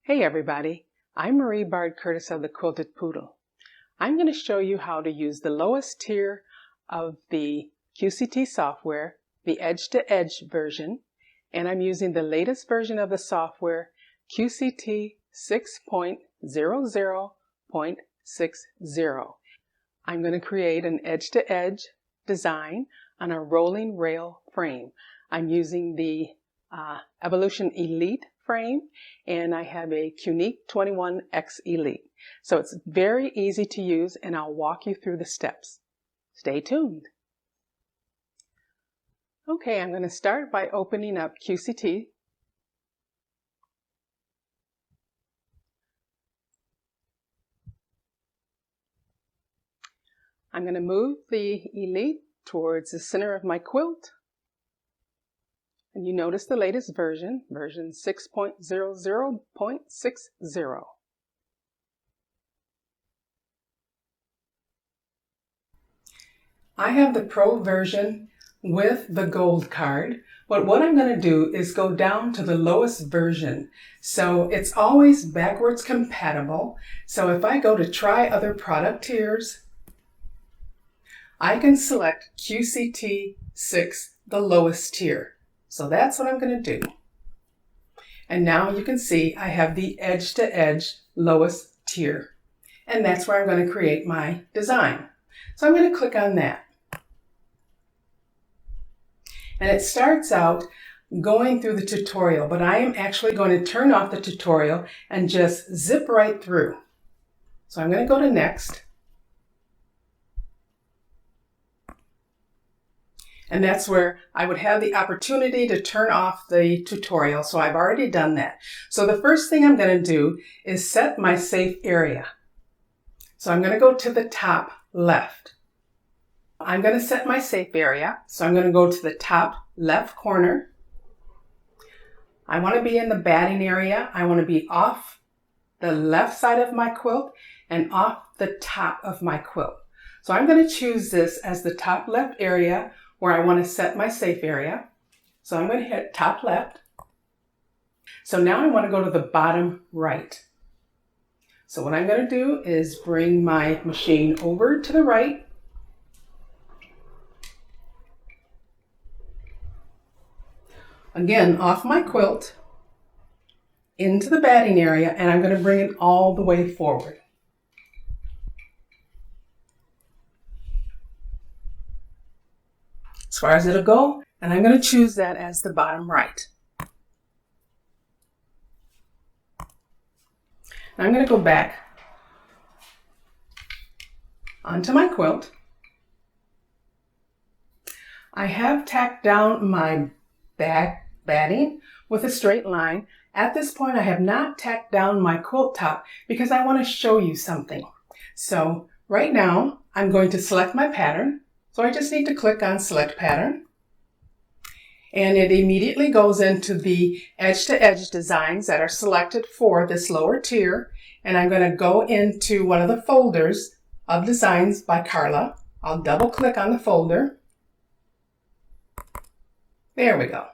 Hey everybody, I'm Marie Bard Curtis of the Quilted Poodle. I'm going to show you how to use the lowest tier of the QCT software, the edge-to-edge version, and I'm using the latest version of the software, QCT 6.00.60. I'm going to create an edge-to-edge design on a rolling rail frame. I'm using the Evolution Elite frame, and I have a Qunique 21X Elite. So it's very easy to use, and I'll walk you through the steps. Stay tuned. Okay, I'm going to start by opening up QCT. I'm going to move the Elite towards the center of my quilt. And you notice the latest version, version 6.00.60. I have the Pro version with the gold card, but what I'm going to do is go down to the lowest version. So it's always backwards compatible. So if I go to try other product tiers, I can select QCT 6, the lowest tier. So that's what I'm going to do. And now you can see I have the edge-to-edge lowest tier. And that's where I'm going to create my design. So I'm going to click on that. And it starts out going through the tutorial, but I am actually going to turn off the tutorial and just zip right through. So I'm going to go to Next. And that's where I would have the opportunity to turn off the tutorial. So I've already done that. So the first thing I'm going to do is set my safe area. So I'm going to go to the top left. I'm going to set my safe area. So I'm going to go to the top left corner. I want to be in the batting area. I want to be off the left side of my quilt and off the top of my quilt. So I'm going to choose this as the top left area where I want to set my safe area. So I'm going to hit top left. So now I want to go to the bottom right. So what I'm going to do is bring my machine over to the right. Again, off my quilt, into the batting area, and I'm going to bring it all the way forward. As far as it'll go, and I'm going to choose that as the bottom right. Now I'm going to go back onto my quilt. I have tacked down my batting with a straight line. At this point, I have not tacked down my quilt top because I want to show you something. So right now, I'm going to select my pattern. So I just need to click on Select Pattern. And it immediately goes into the edge-to-edge designs that are selected for this lower tier. And I'm going to go into one of the folders of designs by Carla. I'll double click on the folder. There we go.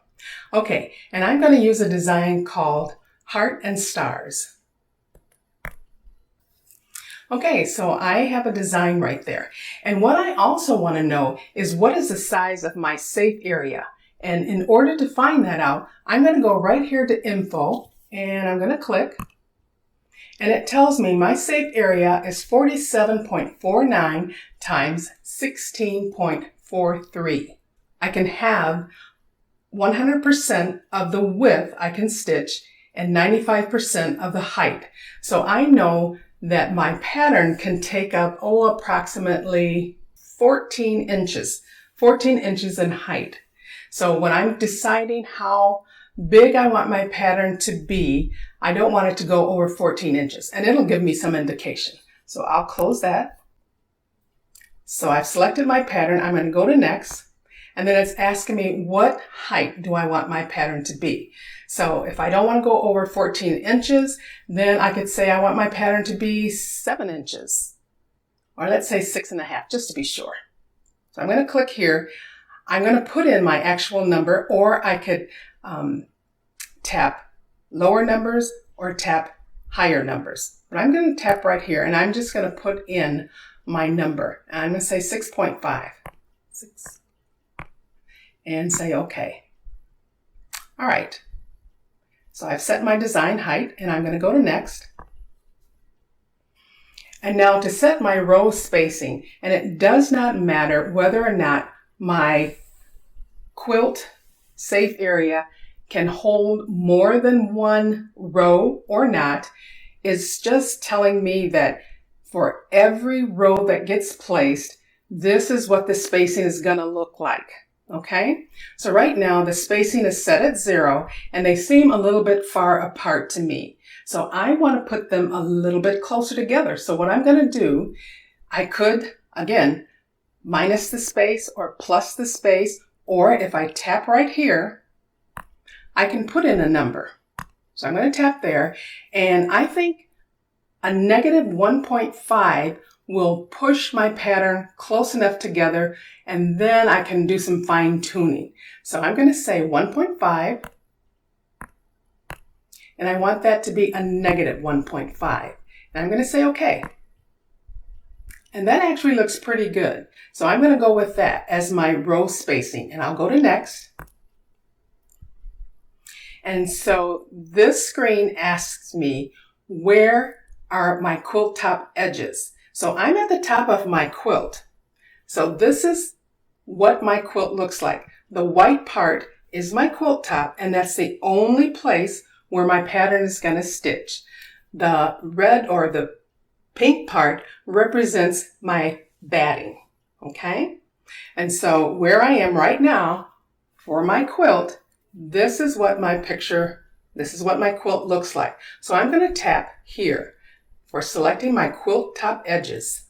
Okay, and I'm going to use a design called Heart and Stars. Okay, so I have a design right there. And what I also want to know is what is the size of my safe area? And in order to find that out, I'm going to go right here to Info, and I'm going to click. And it tells me my safe area is 47.49 times 16.43. I can have 100% of the width I can stitch and 95% of the height. So I know that my pattern can take up, approximately 14 inches in height. So when I'm deciding how big I want my pattern to be, I don't want it to go over 14 inches, and it'll give me some indication. So I'll close that. So I've selected my pattern. I'm going to go to Next, and then it's asking me what height do I want my pattern to be. So if I don't want to go over 14 inches, then I could say I want my pattern to be 7 inches. Or let's say 6.5, just to be sure. So I'm going to click here. I'm going to put in my actual number, or I could tap lower numbers or tap higher numbers. But I'm going to tap right here and I'm just going to put in my number. And I'm going to say 6.5. 6. And say OK. All right. So I've set my design height and I'm going to go to next. And now to set my row spacing, and it does not matter whether or not my quilt safe area can hold more than one row or not. It's just telling me that for every row that gets placed, this is what the spacing is going to look like. Okay, so right now the spacing is set at 0 and they seem a little bit far apart to me. So I want to put them a little bit closer together. So what I'm going to do, I could, again, minus the space or plus the space, or if I tap right here, I can put in a number. So I'm going to tap there, and I think a negative 1.5 will push my pattern close enough together, and then I can do some fine tuning. So I'm going to say 1.5, and I want that to be a negative 1.5. And I'm going to say OK. And that actually looks pretty good. So I'm going to go with that as my row spacing, and I'll go to next. And so this screen asks me, where are my quilt top edges? So I'm at the top of my quilt. So this is what my quilt looks like. The white part is my quilt top, and that's the only place where my pattern is going to stitch. The red or the pink part represents my batting. Okay? And so where I am right now for my quilt, this is what my quilt looks like. So I'm going to tap here for selecting my quilt top edges.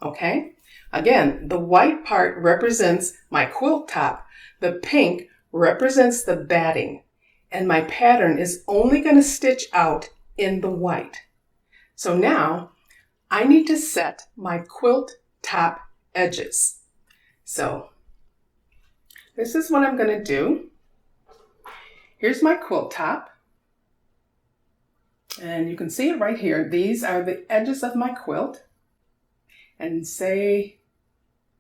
Okay? Again, the white part represents my quilt top. The pink represents the batting. And my pattern is only going to stitch out in the white. So now I need to set my quilt top edges. So this is what I'm going to do. Here's my quilt top. And you can see it right here. These are the edges of my quilt. And say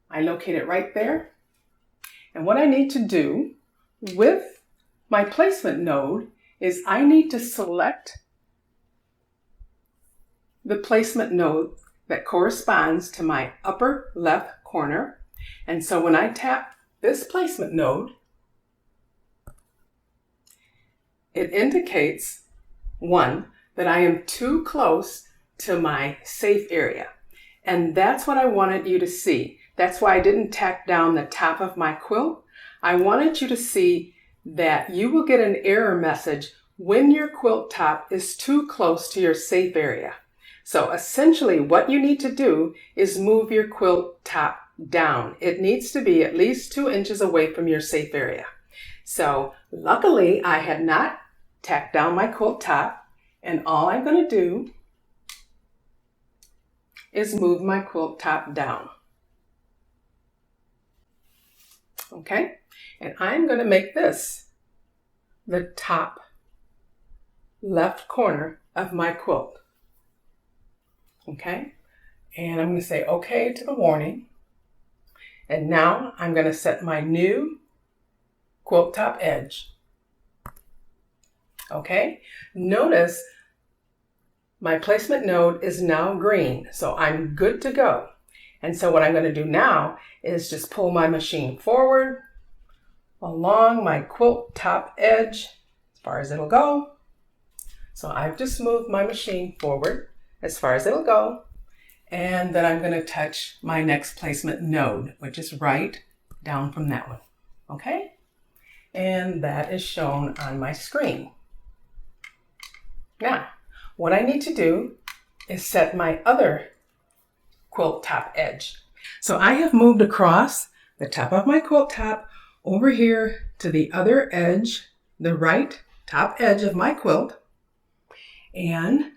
I locate it right there. And what I need to do with my placement node is I need to select the placement node that corresponds to my upper left corner. And so when I tap this placement node, it indicates, one, that I am too close to my safe area. And that's what I wanted you to see. That's why I didn't tack down the top of my quilt. I wanted you to see that you will get an error message when your quilt top is too close to your safe area. So essentially what you need to do is move your quilt top down. It needs to be at least 2 inches away from your safe area. So luckily I had not tacked down my quilt top, and all I'm going to do is move my quilt top down. Okay, and I'm going to make this the top left corner of my quilt. Okay, and I'm going to say OK to the warning. And now I'm going to set my new quilt top edge. Okay, notice my placement node is now green, so I'm good to go. And so what I'm going to do now is just pull my machine forward along my quilt top edge as far as it'll go. So I've just moved my machine forward as far as it'll go. And then I'm going to touch my next placement node, which is right down from that one. Okay? And that is shown on my screen. Now, what I need to do is set my other quilt top edge. So I have moved across the top of my quilt top over here to the other edge, the right top edge of my quilt. And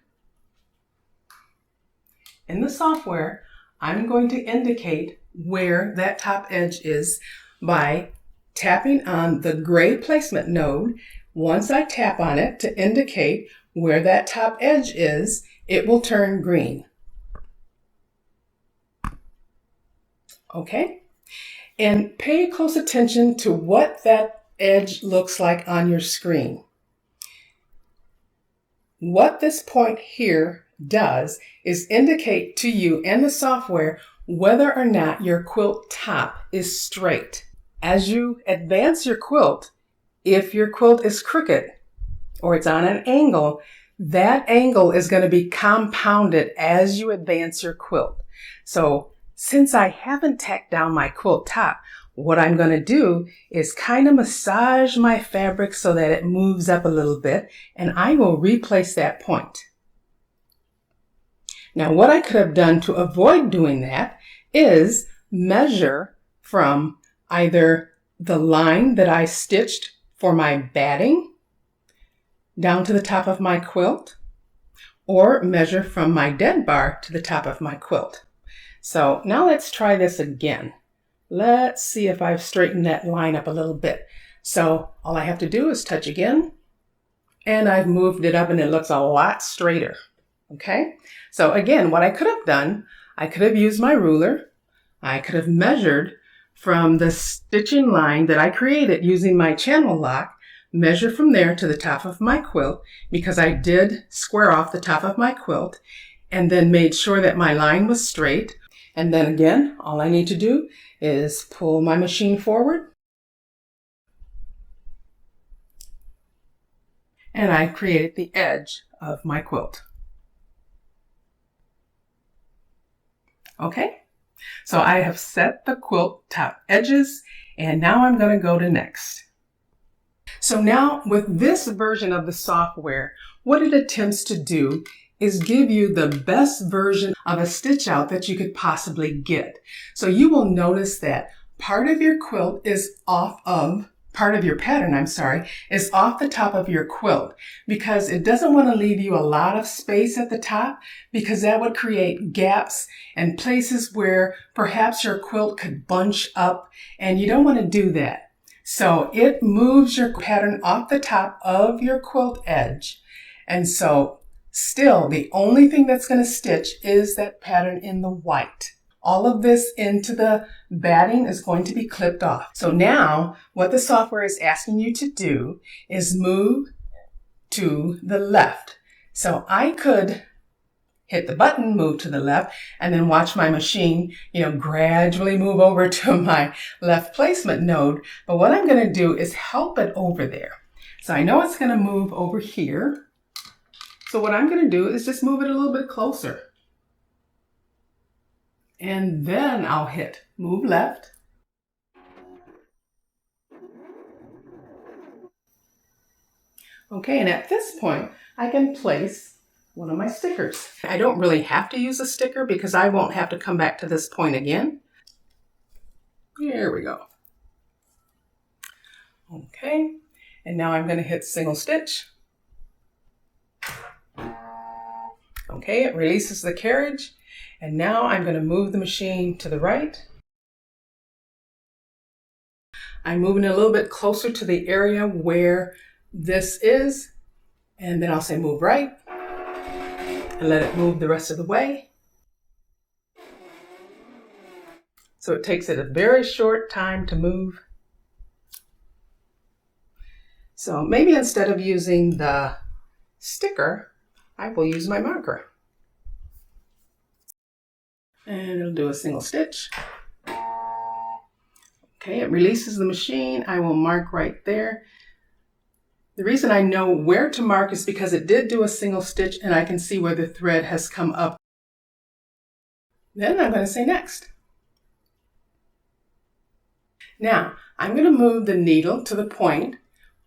in the software, I'm going to indicate where that top edge is by tapping on the gray placement node. Once I tap on it to indicate where that top edge is, it will turn green. Okay? And pay close attention to what that edge looks like on your screen. What this point here does is indicate to you and the software whether or not your quilt top is straight. As you advance your quilt, if your quilt is crooked or it's on an angle, that angle is going to be compounded as you advance your quilt. So since I haven't tacked down my quilt top, what I'm going to do is kind of massage my fabric so that it moves up a little bit, and I will replace that point. Now, what I could have done to avoid doing that is measure from either the line that I stitched for my batting down to the top of my quilt, or measure from my dead bar to the top of my quilt. So now let's try this again. Let's see if I've straightened that line up a little bit. So all I have to do is touch again, and I've moved it up and it looks a lot straighter. Okay? So again, what I could have done, I could have used my ruler. I could have measured from the stitching line that I created using my channel lock, measure from there to the top of my quilt, because I did square off the top of my quilt, and then made sure that my line was straight. And then again, all I need to do is pull my machine forward, and I've created the edge of my quilt. Okay, so I have set the quilt top edges, and now I'm going to go to next. So now with this version of the software, what it attempts to do is give you the best version of a stitch out that you could possibly get. So you will notice that part of your quilt is off of, part of your pattern, is off the top of your quilt, because it doesn't want to leave you a lot of space at the top, because that would create gaps and places where perhaps your quilt could bunch up, and you don't want to do that. So it moves your pattern off the top of your quilt edge. And so still, the only thing that's going to stitch is that pattern in the white. All of this into the batting is going to be clipped off. So now what the software is asking you to do is move to the left. So I could hit the button, move to the left, and then watch my machine, gradually move over to my left placement node. But what I'm going to do is help it over there. So I know it's going to move over here. So what I'm going to do is just move it a little bit closer. And then I'll hit move left. Okay, and at this point, I can place one of my stickers. I don't really have to use a sticker because I won't have to come back to this point again. There we go. Okay, and now I'm going to hit single stitch. Okay, it releases the carriage, and now I'm going to move the machine to the right. I'm moving it a little bit closer to the area where this is, and then I'll say move right, and let it move the rest of the way. So it takes it a very short time to move. So maybe instead of using the sticker, I will use my marker. And it'll do a single stitch. Okay, it releases the machine. I will mark right there. The reason I know where to mark is because it did do a single stitch and I can see where the thread has come up. Then I'm going to say next. Now, I'm going to move the needle to the point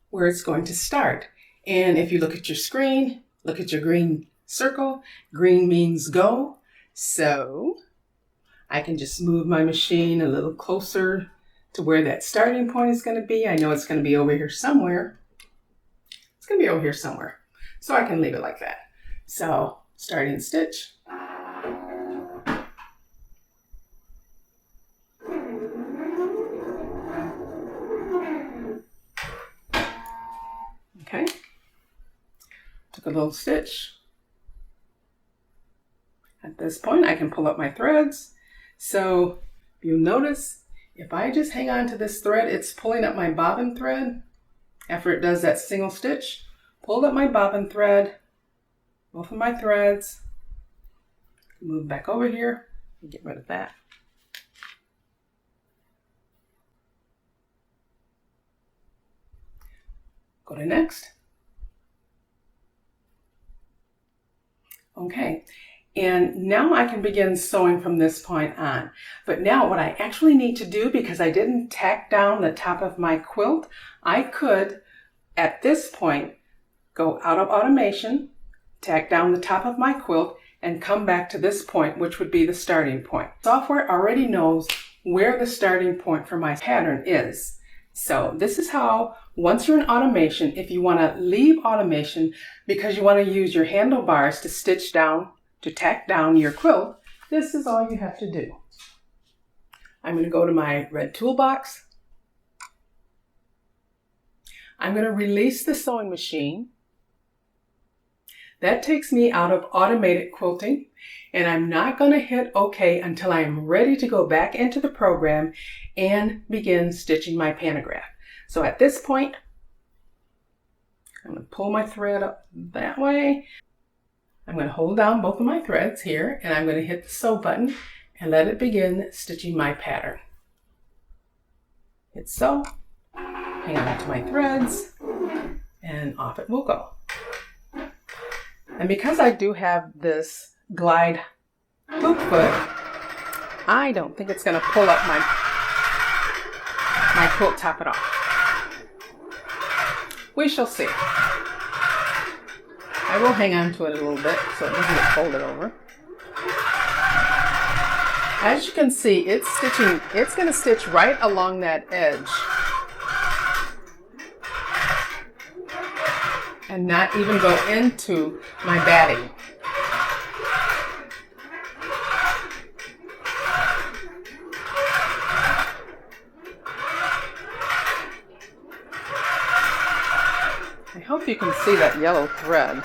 where it's going to start. And if you look at your screen, look at your green circle. Green means go. So I can just move my machine a little closer to where that starting point is going to be. I know it's going to be over here somewhere. It's going to be over here somewhere. So I can leave it like that. So starting stitch. Okay, took a little stitch. At this point, I can pull up my threads. So you'll notice if I just hang on to this thread, it's pulling up my bobbin thread after it does that single stitch. Pulled up my bobbin thread, both of my threads. Move back over here and get rid of that. Go to next. Okay, and now I can begin sewing from this point on. But now what I actually need to do, because I didn't tack down the top of my quilt, I could, at this point, go out of automation, tack down the top of my quilt, and come back to this point, which would be the starting point. Software already knows where the starting point for my pattern is. So this is how, once you're in automation, if you want to leave automation because you want to use your handlebars to stitch down, to tack down your quilt, this is all you have to do. I'm going to go to my red toolbox. I'm going to release the sewing machine. That takes me out of automated quilting, and I'm not going to hit OK until I am ready to go back into the program and begin stitching my pantograph. So at this point, I'm going to pull my thread up that way. I'm going to hold down both of my threads here, and I'm going to hit the sew button and let it begin stitching my pattern. Hit sew, hang on to my threads, and off it will go. And because I do have this glide hoop foot, I don't think it's going to pull up my quilt top at all. We shall see. I will hang on to it a little bit so it doesn't get folded over. As you can see, it's going to stitch right along that edge and not even go into my batting. I hope you can see that yellow thread.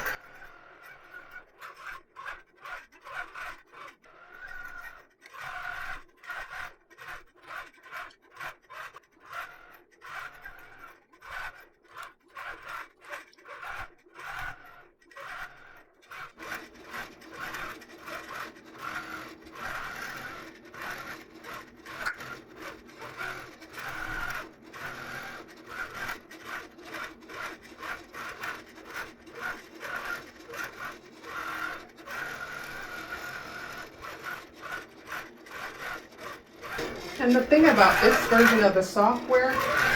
And the thing about this version of the software,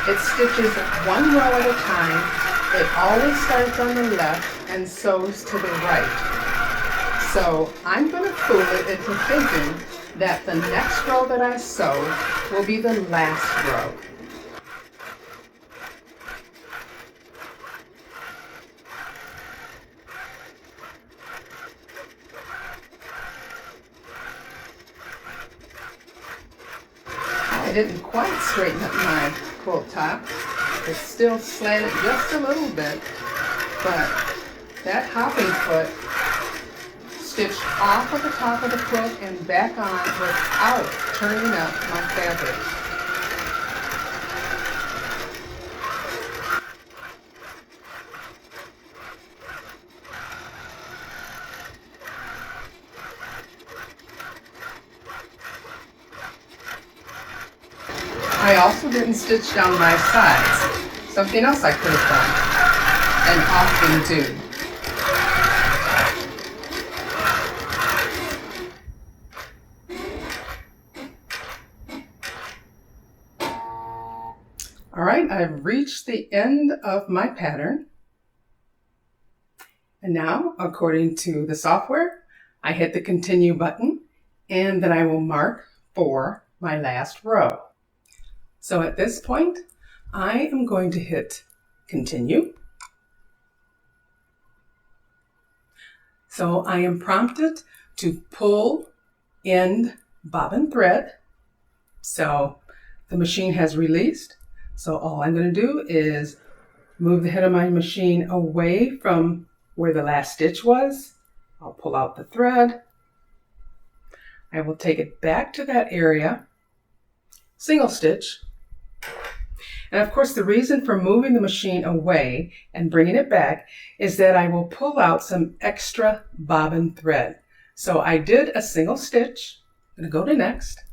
it stitches one row at a time. It always starts on the left and sews to the right. So I'm going to fool it into thinking that the next row that I sew will be the last row. I didn't quite straighten up my quilt top. It's still slanted just a little bit, but that hopping foot stitched off of the top of the quilt and back on without turning up my fabric. I also didn't stitch down my sides, something else I could have done, and often do. All right, I've reached the end of my pattern. And now, according to the software, I hit the continue button, and then I will mark for my last row. So at this point, I am going to hit continue. So I am prompted to pull end bobbin thread. So the machine has released. So all I'm going to do is move the head of my machine away from where the last stitch was. I'll pull out the thread. I will take it back to that area, single stitch. And of course, the reason for moving the machine away and bringing it back is that I will pull out some extra bobbin thread. So I did a single stitch. I'm going to go to next.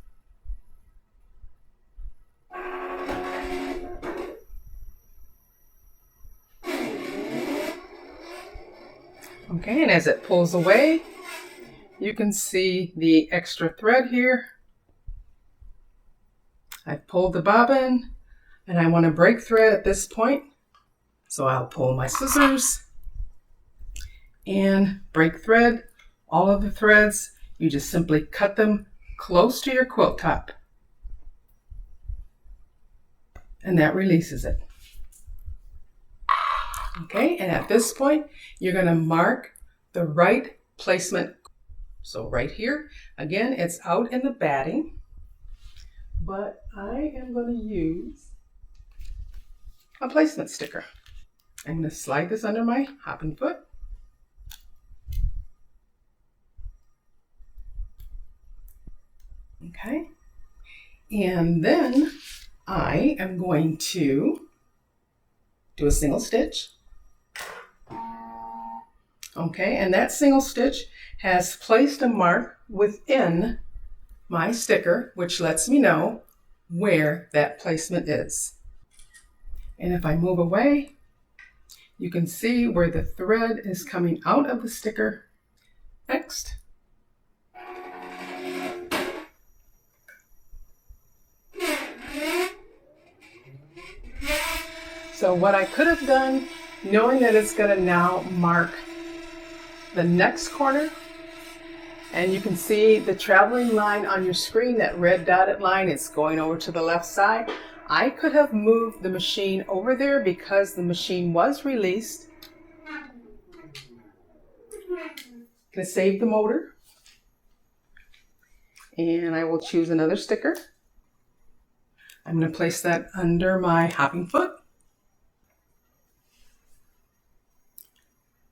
Okay, and as it pulls away, you can see the extra thread here. I've pulled the bobbin and I want to break thread at this point. So I'll pull my scissors and break thread. All of the threads, you just simply cut them close to your quilt top. And that releases it. Okay, and at this point, you're going to mark the right placement. So right here, again, it's out in the batting, but I am going to use a placement sticker. I'm going to slide this under my hopping foot. Okay, and then I am going to do a single stitch. Okay, and that single stitch has placed a mark within my sticker, which lets me know where that placement is. And if I move away, you can see where the thread is coming out of the sticker. Next. So what I could have done, knowing that it's going to now mark the next corner, and you can see the traveling line on your screen, that red dotted line, it's going over to the left side. I could have moved the machine over there because the machine was released. Gonna save the motor, and I will choose another sticker. I'm going to place that under my hopping foot.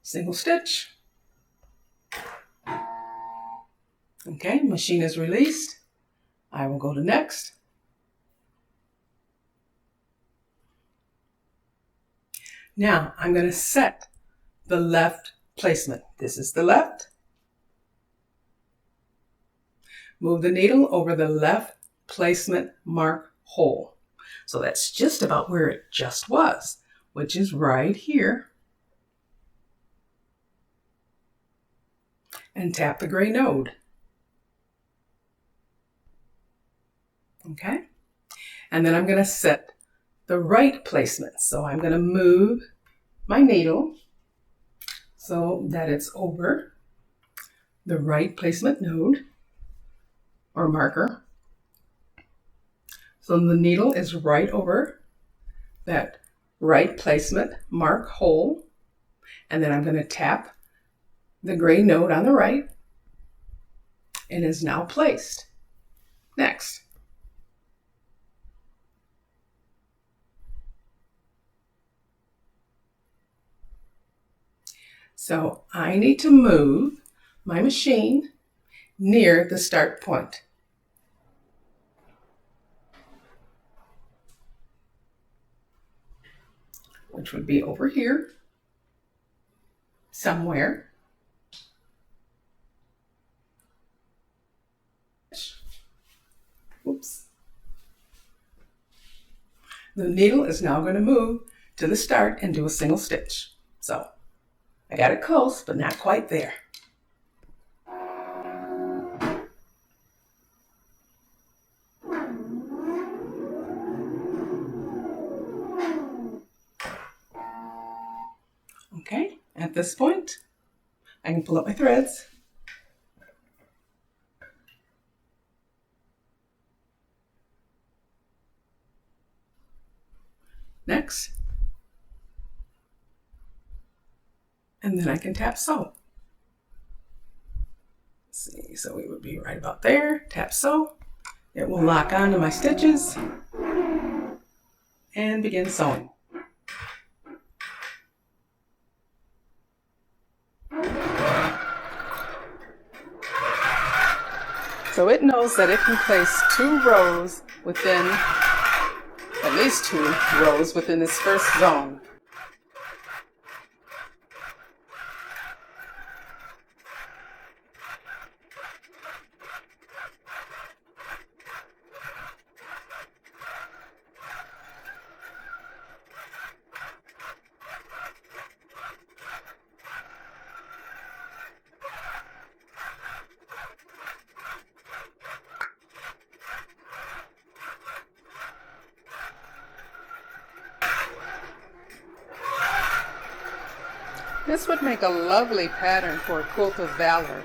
Single stitch. Okay, machine is released. I will go to next. Now I'm going to set the left placement. This is the left. Move the needle over the left placement mark hole. So that's just about where it just was, which is right here. And tap the gray node. Okay, and then I'm going to set the right placement. So I'm going to move my needle so that it's over the right placement node or marker. So the needle is right over that right placement mark hole, and then I'm going to tap the gray node on the right. It is now placed. Next. So I need to move my machine near the start point. Which would be over here somewhere. Oops. The needle is now going to move to the start and do a single stitch. So I got it close, but not quite there. Okay, at this point, I can pull up my threads. Next. And then I can tap sew. Let's see, so we would be right about there. Tap sew. It will lock onto my stitches and begin sewing. So it knows that it can place 2 rows within, at least 2 rows within this first zone. This would make a lovely pattern for a quilt of valor.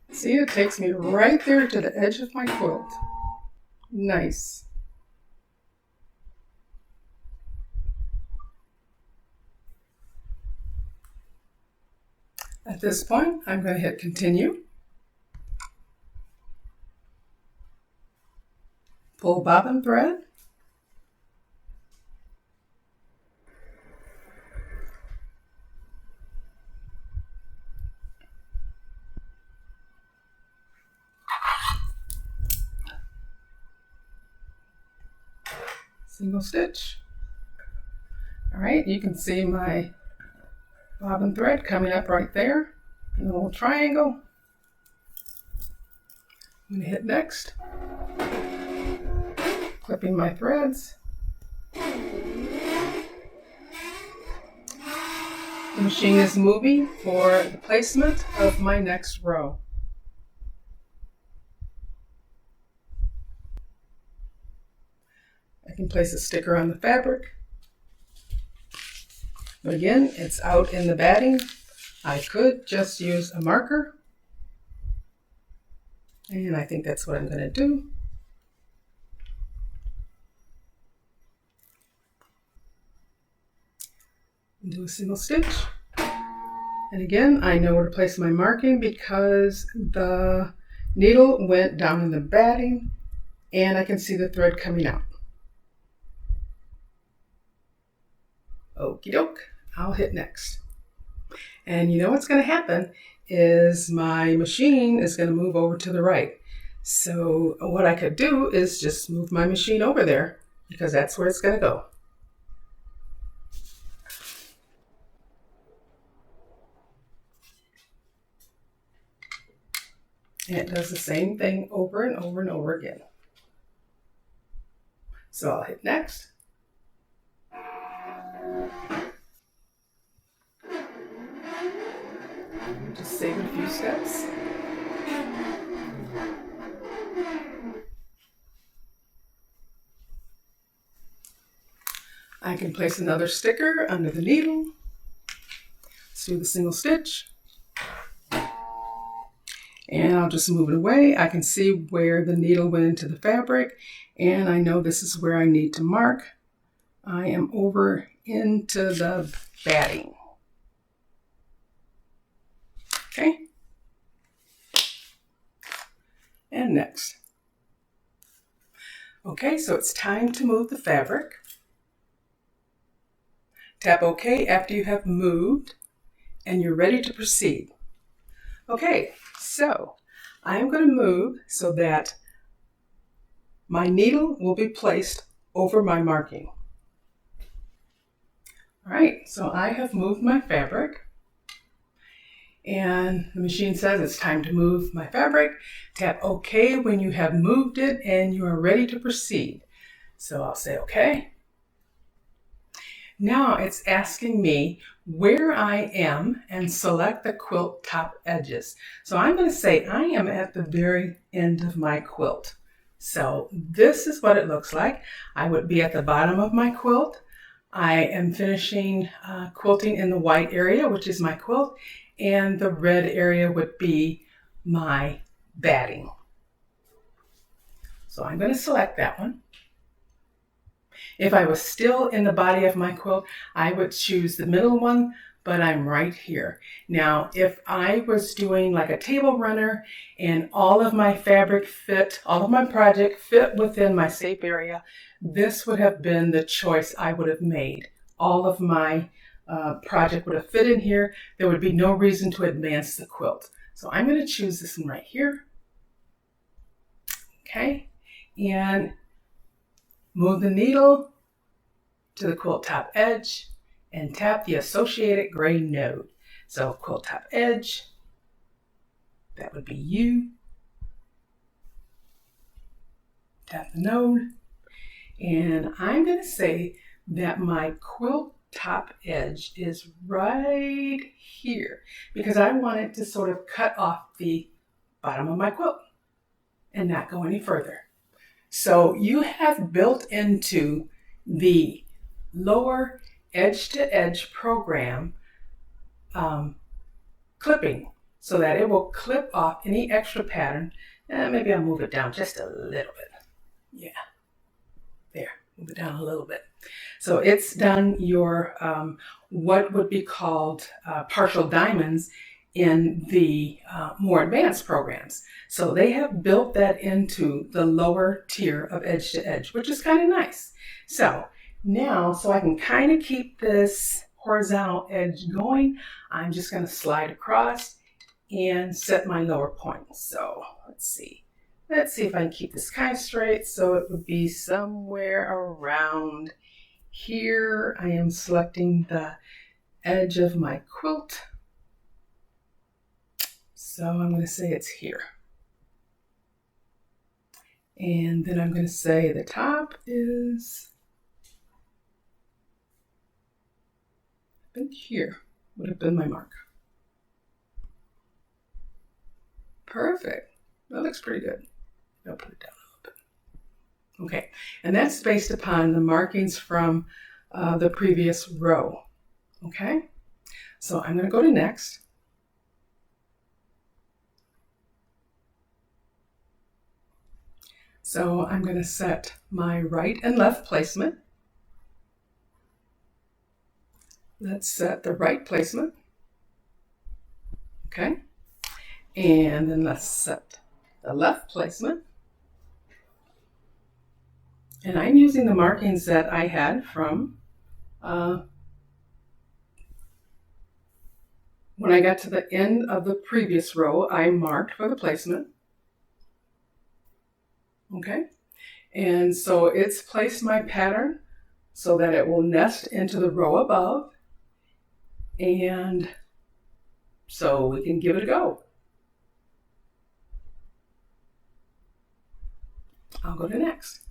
See, it takes me right there to the edge of my quilt. Nice. At this point, I'm going to hit continue. Pull bobbin thread. Single stitch. All right, you can see my bobbin thread coming up right there in a little triangle. I'm going to hit next, clipping my threads. The machine is moving for the placement of my next row. I can place a sticker on the fabric. But again, it's out in the batting. I could just use a marker. And I think that's what I'm going to do. Do a single stitch. And again, I know where to place my marking because the needle went down in the batting and I can see the thread coming out. Okie doke, I'll hit next. And you know what's going to happen is my machine is going to move over to the right. So what I could do is just move my machine over there because that's where it's going to go. And it does the same thing over and over and over again. So I'll hit next. Just save a few steps. I can place another sticker under the needle. Let's do the single stitch. And I'll just move it away. I can see where the needle went into the fabric, and I know this is where I need to mark. I am over into the batting. Okay. And next. Okay, so it's time to move the fabric. Tap OK after you have moved and you're ready to proceed. Okay, so I'm going to move so that my needle will be placed over my marking. All right, so I have moved my fabric, and the machine says it's time to move my fabric. Tap OK when you have moved it and you are ready to proceed. So I'll say OK. Now it's asking me where I am and select the quilt top edges. So I'm going to say I am at the very end of my quilt. So this is what it looks like. I would be at the bottom of my quilt. I am finishing quilting in the white area, which is my quilt, and the red area would be my batting. So I'm going to select that one. If I was still in the body of my quilt, I would choose the middle one, but I'm right here. Now, if I was doing like a table runner and all of my fabric fit, all of my project fit within my safe area, this would have been the choice I would have made. All of my project would have fit in here. There would be no reason to advance the quilt. So I'm going to choose this one right here. Okay, and move the needle to the quilt top edge and tap the associated gray node. So quilt top edge, that would be U. Tap the node, and I'm going to say that my quilt top edge is right here because I want it to sort of cut off the bottom of my quilt and not go any further. So you have built into the lower edge-to-edge program clipping so that it will clip off any extra pattern. Maybe I'll move it down just a little bit. Yeah, there, move it down a little bit. So it's done your what would be called partial diamonds in the more advanced programs. So they have built that into the lower tier of edge to edge, which is kind of nice. So now, so I can kind of keep this horizontal edge going, I'm just going to slide across and set my lower point. So let's see if I can keep this kind of straight. So it would be somewhere around here. I am selecting the edge of my quilt. So I'm going to say it's here. And then I'm going to say the top is, I think here would have been my mark. Perfect. That looks pretty good. I'll put it down a little bit. Okay, and that's based upon the markings from the previous row. Okay, so I'm going to go to next. So I'm going to set my right and left placement. Let's set the right placement. Okay. And then let's set the left placement. And I'm using the markings that I had from when I got to the end of the previous row, I marked for the placement. Okay, and so it's placed my pattern so that it will nest into the row above, and so we can give it a go. I'll go to next.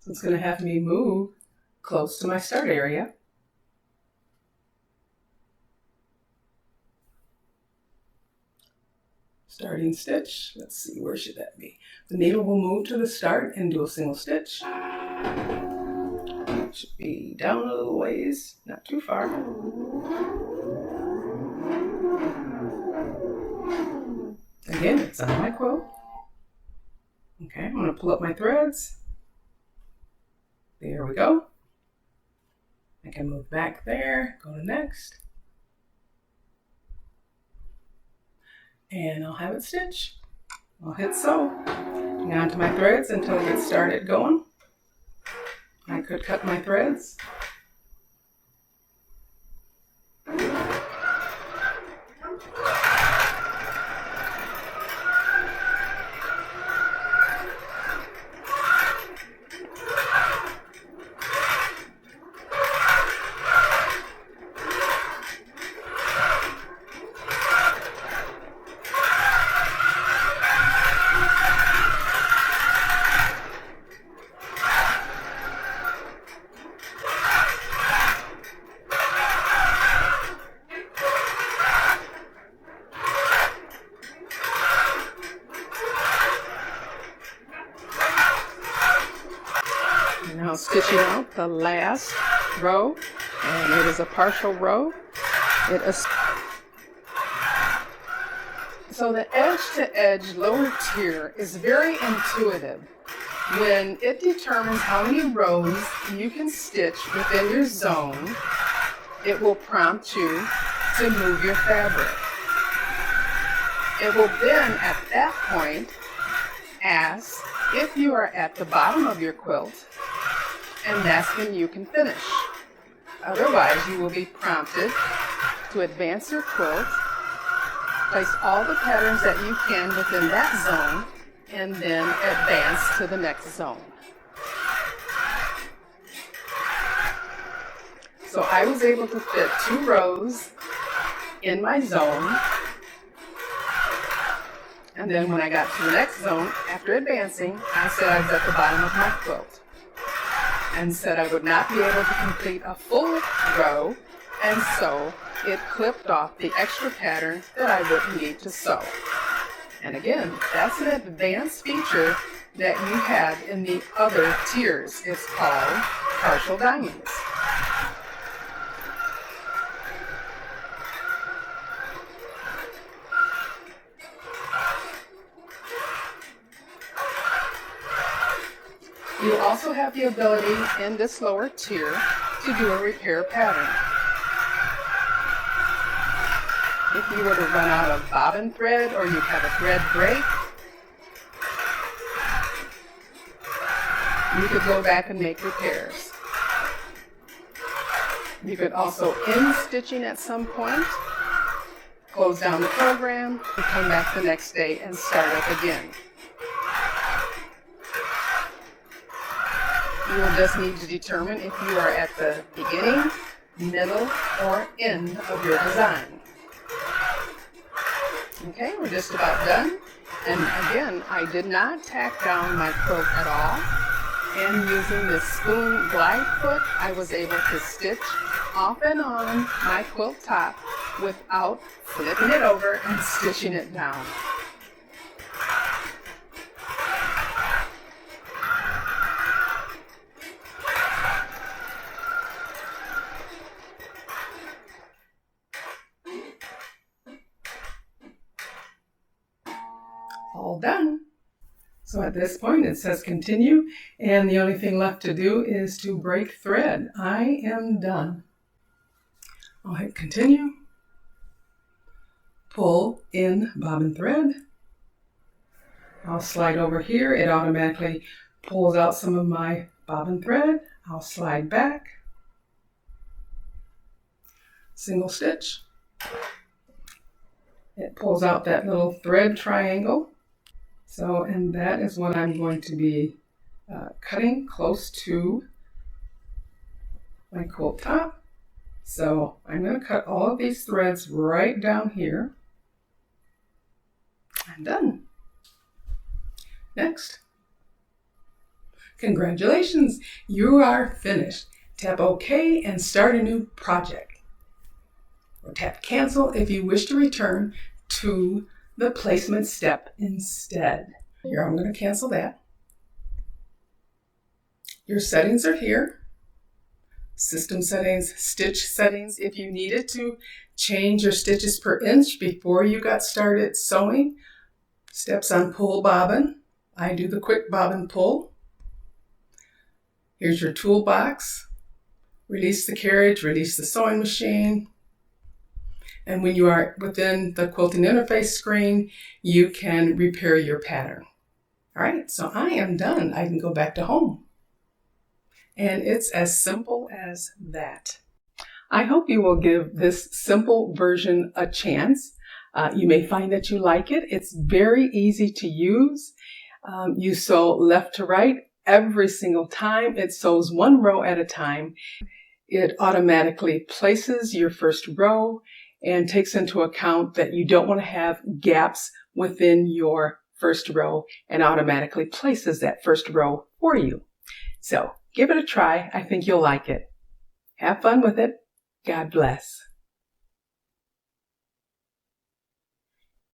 So it's going to have me move close to my start area. Starting stitch, let's see, where should that be? The needle will move to the start and do a single stitch. It should be down a little ways, not too far. Again, it's on my quilt. Okay, I'm going to pull up my threads. There we go. I can move back there, go to next. And I'll have it stitch. I'll hit sew. Hang on to my threads until it gets started going. I could cut my threads. at the last row, and it is a partial row. So the edge-to-edge lower tier is very intuitive. When it determines how many rows you can stitch within your zone, it will prompt you to move your fabric. It will then, at that point, ask if you are at the bottom of your quilt, and that's when you can finish. Otherwise, you will be prompted to advance your quilt, place all the patterns that you can within that zone, and then advance to the next zone. So I was able to fit 2 rows in my zone, and then when I got to the next zone, after advancing, I said I was at the bottom of my quilt, and said I would not be able to complete a full row, and so it clipped off the extra pattern that I wouldn't need to sew. And again, that's an advanced feature that you have in the other tiers. It's called partial diamonds. You also have the ability in this lower tier to do a repair pattern. If you were to run out of bobbin thread or you have a thread break, you could go back and make repairs. You could also end stitching at some point, close down the program, and come back the next day and start up again. You will just need to determine if you are at the beginning, middle, or end of your design. Okay, we're just about done. And again, I did not tack down my quilt at all. And using this spoon glide foot, I was able to stitch off and on my quilt top without flipping it over and stitching it down. All done. So at this point it says continue, and the only thing left to do is to break thread. I am done. I'll hit continue, pull in bobbin thread. I'll slide over here. It automatically pulls out some of my bobbin thread. I'll slide back, single stitch. It pulls out that little thread triangle. So, and that is what I'm going to be cutting close to my quilt top. So I'm going to cut all of these threads right down here. I'm done. Next. Congratulations, you are finished. Tap OK and start a new project. Or tap cancel if you wish to return to the placement step instead. Here, I'm going to cancel that. Your settings are here. System settings, stitch settings. If you needed to change your stitches per inch before you got started sewing, steps on pull bobbin. I do the quick bobbin pull. Here's your toolbox. Release the carriage, release the sewing machine. And when you are within the quilting interface screen, you can repair your pattern. All right, so I am done. I can go back to home. And it's as simple as that. I hope you will give this simple version a chance. You may find that you like it. It's very easy to use. You sew left to right every single time. It sews one row at a time. It automatically places your first row and takes into account that you don't want to have gaps within your first row, and automatically places that first row for you. So give it a try. I think you'll like it. Have fun with it. God bless.